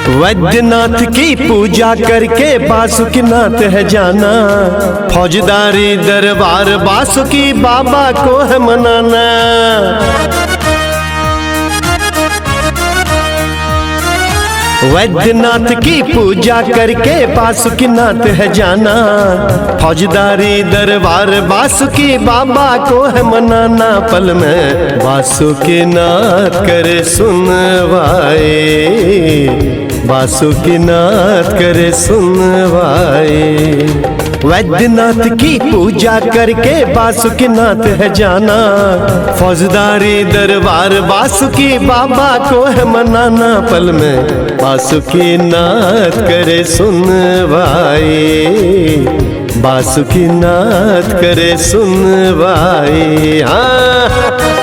वैद्यनाथ की पूजा करके बासुकीनाथ है जाना, फौजदारी दरबार बासुकी बाबा को है मनाना। वैद्यनाथ की पूजा करके बासुकीनाथ है जाना, फौजदारी दरबार बासुकी बाबा को है मनाना। पल में बासुकीनाथ करे सुनवाए, बासुकीनाथ करे सुनवाए। वैद्यनाथ की पूजा करके बासुकीनाथ है जाना, फौजदारी दरबार बासुकी बाबा को है मनाना। पल में बासुकीनाथ करे सुनवाए, बासुकीनाथ करे सुनवाए। हाँ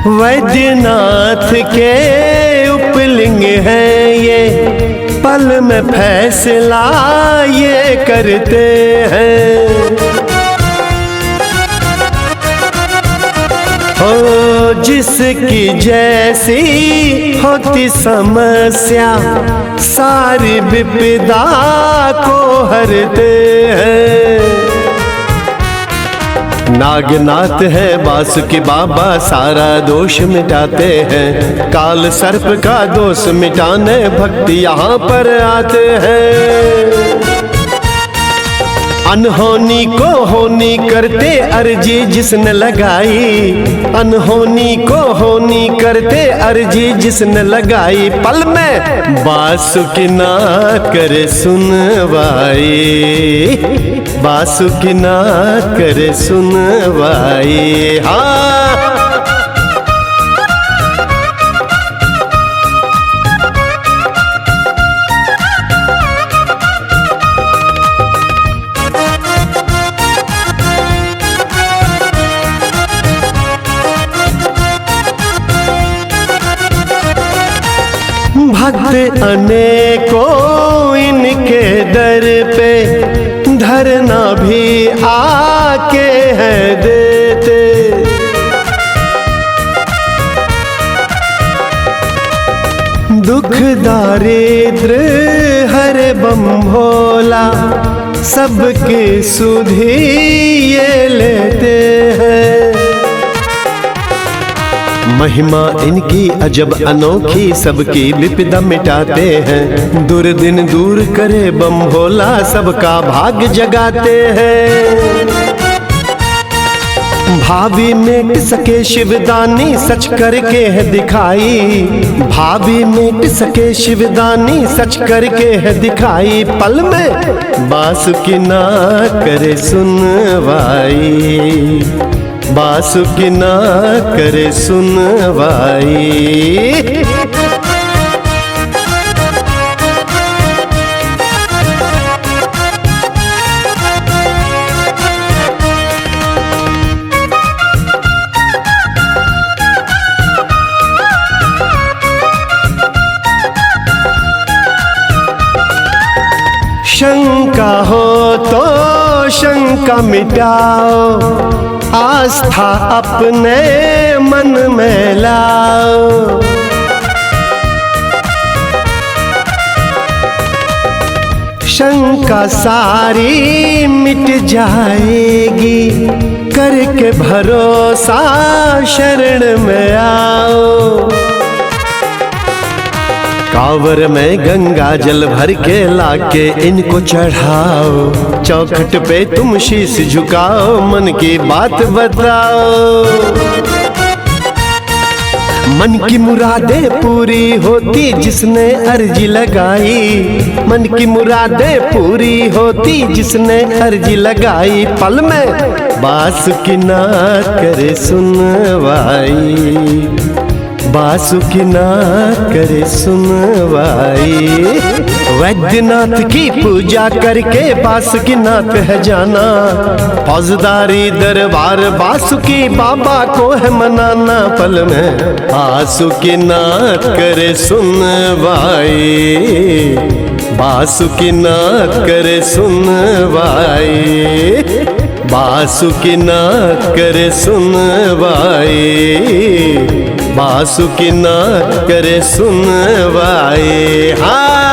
वैद्यनाथ के उपलिंग है ये, पल में फैसला ये करते हैं। ओ जिसकी जैसी होती समस्या, सारी विपदा को हरते हैं। नागनाथ है बासुकी बाबा, सारा दोष मिटाते हैं। काल सर्प का दोष मिटाने भक्ति यहाँ पर आते हैं। अनहोनी को होनी करते अर्जी जिसने लगाई, अनहोनी को होनी करते अर्जी जिसने लगाई। पल में बासुकीनाथ करे सुनवाई, बासुकीनाथ करे सुनवाई। हाँ भक्त अनेकों इनके दर पे धरना भी आके है देते। दुख दारिद्र हरे बम भोला, सबके सुधी ये लेते हैं। महिमा इनकी अजब अनोखी, सबकी विपदा मिटाते हैं। दुर्दिन दूर करे बम भोला, सबका भाग जगाते हैं। भावी मिट सके शिवदानी, सच करके है दिखाई। भावी मिट सके शिवदानी, सच करके है दिखाई। पल में बासुकीनाथ करे सुनवाई, बासुकीनाथ करे सुनवाई। शंका हो तो शंका मिटाओ, आस्था अपने मन में लाओ। शंका सारी मिट जाएगी, करके भरोसा शरण में आओ। कांवर में गंगा जल भर के लाके इनको चढ़ाओ। चौखट पे तुम शीश झुकाओ, मन की बात बताओ। मन की मुरादें पूरी होती जिसने अर्जी लगाई, मन की मुरादें पूरी होती जिसने अर्जी लगाई। पल में बासुकीनाथ करे सुनवाई, बासुकी नाथ करे सुनवाई। वैद्यनाथ की पूजा करके बासुकी नाथ है जाना, फौजदारी दरबार बासुकी बाबा को है मनाना। पल में बासुकी नाथ करे सुनवाई, बासुकी नाथ करे सुनवाई, बासुकी नाथ करे सुनवाई, बासुकी नाथ करे सुनवाई। हाँ